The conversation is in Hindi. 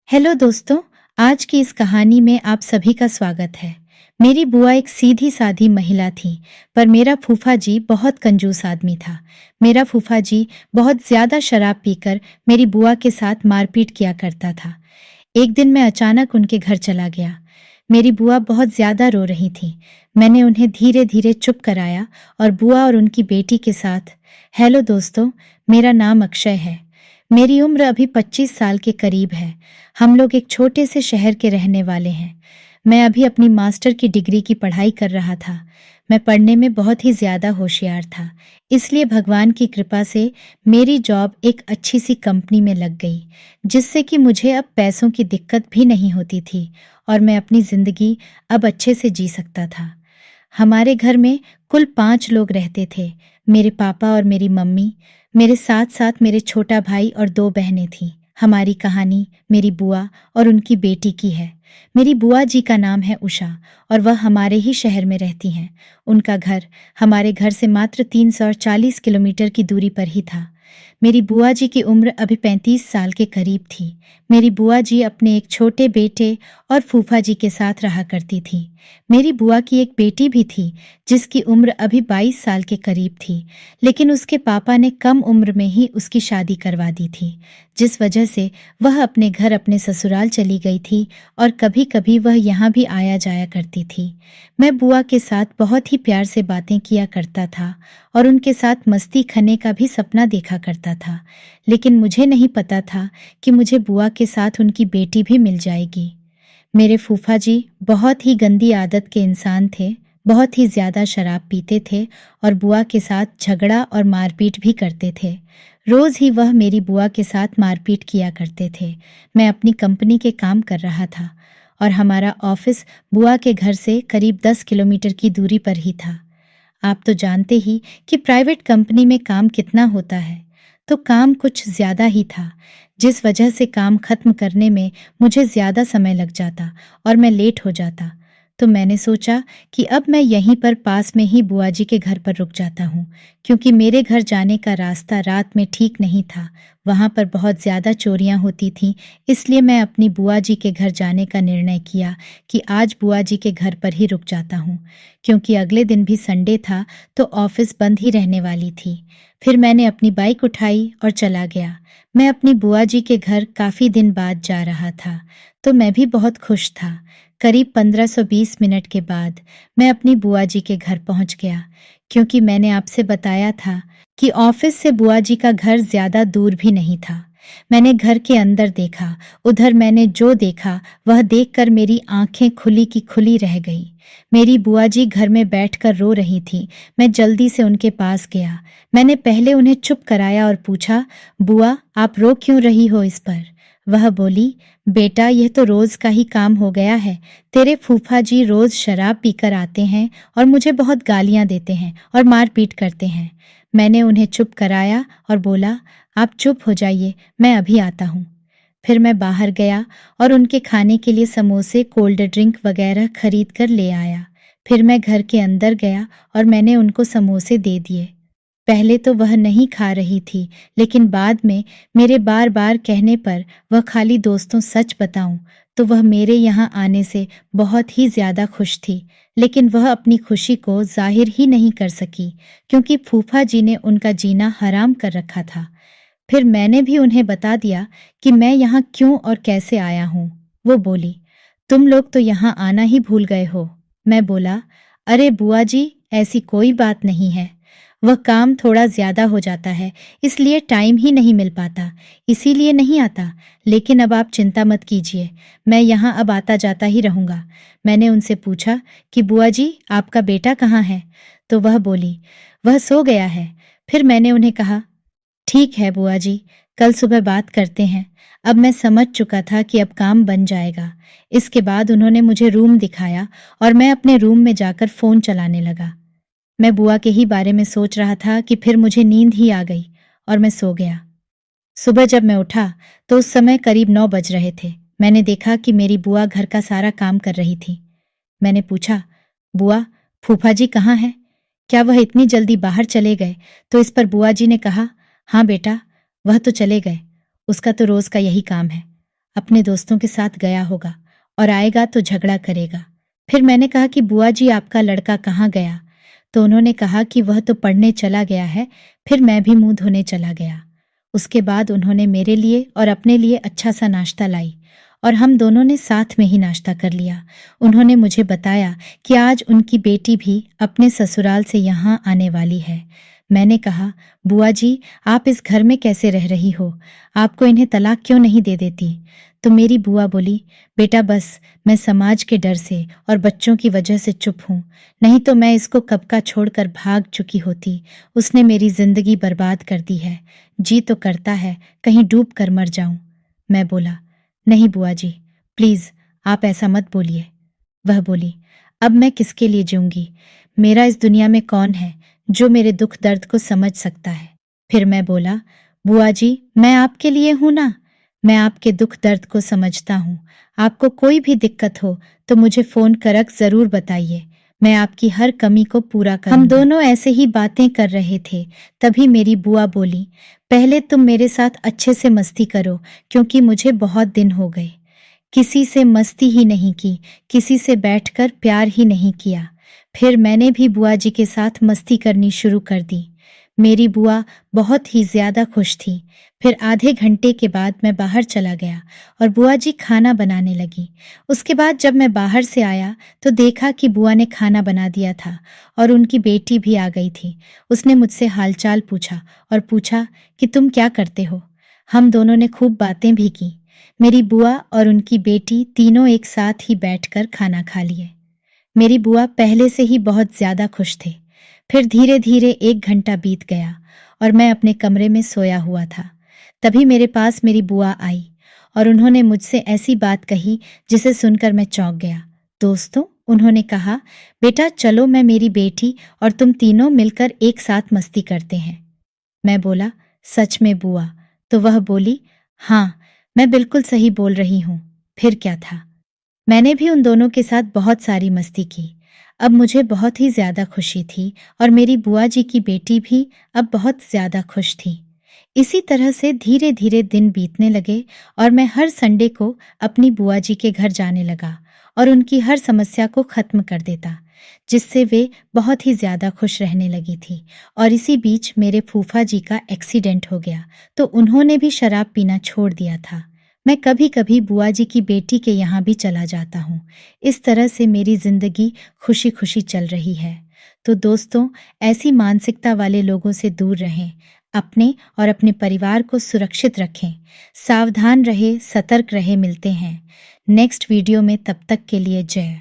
हेलो दोस्तों। आज की इस कहानी में आप सभी का स्वागत है। मेरी बुआ एक सीधी सादी महिला थी, पर मेरा फूफा जी बहुत कंजूस आदमी था। मेरा फूफा जी बहुत ज्यादा शराब पीकर मेरी बुआ के साथ मारपीट किया करता था। एक दिन मैं अचानक उनके घर चला गया। मेरी बुआ बहुत ज्यादा रो रही थी। मैंने उन्हें धीरे धीरे चुप कराया और बुआ और उनकी बेटी के साथ, हेलो दोस्तों, मेरा नाम अक्षय है। मेरी उम्र अभी 25 साल के करीब है। हम लोग एक छोटे से शहर के रहने वाले हैं। मैं अभी अपनी मास्टर की डिग्री की पढ़ाई कर रहा था। मैं पढ़ने में बहुत ही ज्यादा होशियार था, इसलिए भगवान की कृपा से मेरी जॉब एक अच्छी सी कंपनी में लग गई, जिससे कि मुझे अब पैसों की दिक्कत भी नहीं होती थी और मैं अपनी जिंदगी अब अच्छे से जी सकता था। हमारे घर में कुल 5 लोग रहते थे। मेरे पापा और मेरी मम्मी, मेरे साथ साथ मेरे छोटा भाई और 2 बहनें थीं। हमारी कहानी मेरी बुआ और उनकी बेटी की है। मेरी बुआ जी का नाम है उषा और वह हमारे ही शहर में रहती हैं। उनका घर हमारे घर से मात्र 340 किलोमीटर की दूरी पर ही था। मेरी बुआ जी की उम्र अभी 35 साल के करीब थी। मेरी बुआ जी अपने एक छोटे बेटे और फूफा जी के साथ रहा करती थी। मेरी बुआ की एक बेटी भी थी, जिसकी उम्र अभी 22 साल के करीब थी, लेकिन उसके पापा ने कम उम्र में ही उसकी शादी करवा दी थी, जिस वजह से वह अपने घर अपने ससुराल चली गई थी और कभी कभी वह यहाँ भी आया जाया करती थी। मैं बुआ के साथ बहुत ही प्यार से बातें किया करता था और उनके साथ मस्ती करने का भी सपना देखा करता था, लेकिन मुझे नहीं पता था कि मुझे बुआ के साथ उनकी बेटी भी मिल जाएगी। मेरे फूफा जी बहुत ही गंदी आदत के इंसान थे, बहुत ही ज्यादा शराब पीते थे और बुआ के साथ झगड़ा और मारपीट भी करते थे। रोज ही वह मेरी बुआ के साथ मारपीट किया करते थे। मैं अपनी कंपनी के काम कर रहा था और हमारा ऑफिस बुआ के घर से करीब 10 किलोमीटर की दूरी पर ही था। आप तो जानते ही कि प्राइवेट कंपनी में काम कितना होता है, तो काम कुछ ज्यादा ही था, जिस वजह से काम खत्म करने में मुझे ज्यादा समय लग जाता और मैं लेट हो जाता। तो मैंने सोचा कि अब मैं यहीं पर पास में ही बुआ जी के घर पर रुक जाता हूँ, क्योंकि मेरे घर जाने का रास्ता रात में ठीक नहीं था। वहाँ पर बहुत ज्यादा चोरियां होती थीं, इसलिए मैं अपनी बुआ जी के घर जाने का निर्णय किया कि आज बुआ जी के घर पर ही रुक जाता हूँ, क्योंकि अगले दिन भी संडे था तो ऑफिस बंद ही रहने वाली थी। फिर मैंने अपनी बाइक उठाई और चला गया। मैं अपनी बुआ जी के घर काफी दिन बाद जा रहा था, तो मैं भी बहुत खुश था। करीब 1520 मिनट के बाद मैं अपनी बुआ जी के घर पहुंच गया, क्योंकि मैंने आपसे बताया था कि ऑफिस से बुआ जी का घर ज्यादा दूर भी नहीं था। मैंने घर के अंदर देखा, उधर मैंने जो देखा वह देखकर मेरी आंखें खुली की खुली रह गई। मेरी बुआ जी घर में बैठकर रो रही थी। मैं जल्दी से उनके पास गया। मैंने पहले उन्हें चुप कराया और पूछा, बुआ आप रो क्यों रही हो इस पर? वह बोली, बेटा यह तो रोज का ही काम हो गया है। तेरे फूफा जी रोज शराब पीकर आते हैं और मुझे बहुत गालियां देते हैं और मारपीट करते हैं। मैंने उन्हें चुप कराया और बोला, आप चुप हो जाइए, मैं अभी आता हूँ। फिर मैं बाहर गया और उनके खाने के लिए समोसे, कोल्ड ड्रिंक वगैरह खरीद कर ले आया। फिर मैं घर के अंदर गया और मैंने उनको समोसे दे दिए। पहले तो वह नहीं खा रही थी, लेकिन बाद में मेरे बार बार कहने पर वह खाली दोस्तों सच बताऊं तो वह मेरे यहाँ आने से बहुत ही ज्यादा खुश थी, लेकिन वह अपनी खुशी को जाहिर ही नहीं कर सकी, क्योंकि फूफा जी ने उनका जीना हराम कर रखा था। फिर मैंने भी उन्हें बता दिया कि मैं यहाँ क्यों और कैसे आया हूँ। वो बोली, तुम लोग तो यहाँ आना ही भूल गए हो। मैं बोला, अरे बुआ जी ऐसी कोई बात नहीं है, वह काम थोड़ा ज्यादा हो जाता है, इसलिए टाइम ही नहीं मिल पाता, इसीलिए नहीं आता। लेकिन अब आप चिंता मत कीजिए, मैं यहाँ अब आता जाता ही रहूंगा। मैंने उनसे पूछा कि बुआ जी आपका बेटा कहाँ है? तो वह बोली, वह सो गया है। फिर मैंने उन्हें कहा, ठीक है बुआ जी, कल सुबह बात करते हैं। अब मैं समझ चुका था कि अब काम बन जाएगा। इसके बाद उन्होंने मुझे रूम दिखाया और मैं अपने रूम में जाकर फोन चलाने लगा। मैं बुआ के ही बारे में सोच रहा था कि फिर मुझे नींद ही आ गई और मैं सो गया। सुबह जब मैं उठा तो उस समय करीब 9 बज रहे थे। मैंने देखा कि मेरी बुआ घर का सारा काम कर रही थी। मैंने पूछा, बुआ फूफा जी कहाँ हैं? क्या वह इतनी जल्दी बाहर चले गए? तो इस पर बुआ जी ने कहा, हाँ बेटा, वह तो चले गए, उसका तो रोज का यही काम है। अपने दोस्तों के साथ गया होगा और आएगा तो झगड़ा करेगा। फिर मैंने कहा कि बुआ जी आपका लड़का कहाँ गया? तो उन्होंने कहा कि वह तो पढ़ने चला गया है। फिर मैं भी मुंह धोने चला गया। उसके बाद उन्होंने मेरे लिए और अपने लिए अच्छा सा नाश्ता लाई और हम दोनों ने साथ में ही नाश्ता कर लिया। उन्होंने मुझे बताया कि आज उनकी बेटी भी अपने ससुराल से यहाँ आने वाली है। मैंने कहा, बुआ जी आप इस घर में कैसे रह रही हो? आपको इन्हें तलाक क्यों नहीं दे देती? तो मेरी बुआ बोली, बेटा बस मैं समाज के डर से और बच्चों की वजह से चुप हूँ, नहीं तो मैं इसको कब का छोड़कर भाग चुकी होती। उसने मेरी जिंदगी बर्बाद कर दी है। जी तो करता है कहीं डूब कर मर जाऊं। मैं बोला, नहीं बुआ जी प्लीज आप ऐसा मत बोलिए। वह बोली, अब मैं किसके लिए जीऊंगी? मेरा इस दुनिया में कौन है जो मेरे दुख दर्द को समझ सकता है? फिर मैं बोला, बुआ जी मैं आपके लिए हूं ना, मैं आपके दुख दर्द को समझता हूँ। आपको कोई भी दिक्कत हो तो मुझे फोन करक जरूर बताइए, मैं आपकी हर कमी को पूरा करूंगा। हम दोनों ऐसे ही बातें कर रहे थे, तभी मेरी बुआ बोली, पहले तुम मेरे साथ अच्छे से मस्ती करो क्योंकि मुझे बहुत दिन हो गए। किसी से मस्ती ही नहीं की, किसी से बैठकर प्यार ही नहीं किया। फिर मैंने भी बुआ जी के साथ मस्ती करनी शुरू कर दी। मेरी बुआ बहुत ही ज्यादा खुश थी। फिर आधे घंटे के बाद मैं बाहर चला गया और बुआ जी खाना बनाने लगी। उसके बाद जब मैं बाहर से आया तो देखा कि बुआ ने खाना बना दिया था और उनकी बेटी भी आ गई थी। उसने मुझसे हालचाल पूछा और पूछा कि तुम क्या करते हो? हम दोनों ने खूब बातें भी की। मेरी बुआ और उनकी बेटी तीनों एक साथ ही बैठकर खाना खा लिए। मेरी बुआ पहले से ही बहुत ज्यादा खुश थे। फिर धीरे धीरे 1 घंटा बीत गया और मैं अपने कमरे में सोया हुआ था। तभी मेरे पास मेरी बुआ आई और उन्होंने मुझसे ऐसी बात कही जिसे सुनकर मैं चौंक गया। दोस्तों, उन्होंने कहा, बेटा चलो मैं मेरी बेटी और तुम तीनों मिलकर एक साथ मस्ती करते हैं। मैं बोला, सच में बुआ? तो वह बोली, हाँ मैं बिल्कुल सही बोल रही हूँ। फिर क्या था, मैंने भी उन दोनों के साथ बहुत सारी मस्ती की। अब मुझे बहुत ही ज्यादा खुशी थी और मेरी बुआ जी की बेटी भी अब बहुत ज्यादा खुश थी। इसी तरह से धीरे धीरे दिन बीतने लगे और मैं हर संडे को अपनी बुआ जी के घर जाने लगा और उनकी हर समस्या को खत्म कर देता, जिससे वे बहुत ही ज्यादा खुश रहने लगी थी। और इसी बीच मेरे फूफा जी का एक्सीडेंट हो गया तो उन्होंने भी शराब पीना छोड़ दिया था। मैं कभी कभी बुआ जी की बेटी के यहाँ भी चला जाता हूँ। इस तरह से मेरी जिंदगी खुशी खुशी चल रही है। तो दोस्तों, ऐसी मानसिकता वाले लोगों से दूर रहें, अपने और अपने परिवार को सुरक्षित रखें, सावधान रहे, सतर्क रहे। मिलते हैं नेक्स्ट वीडियो में, तब तक के लिए जय।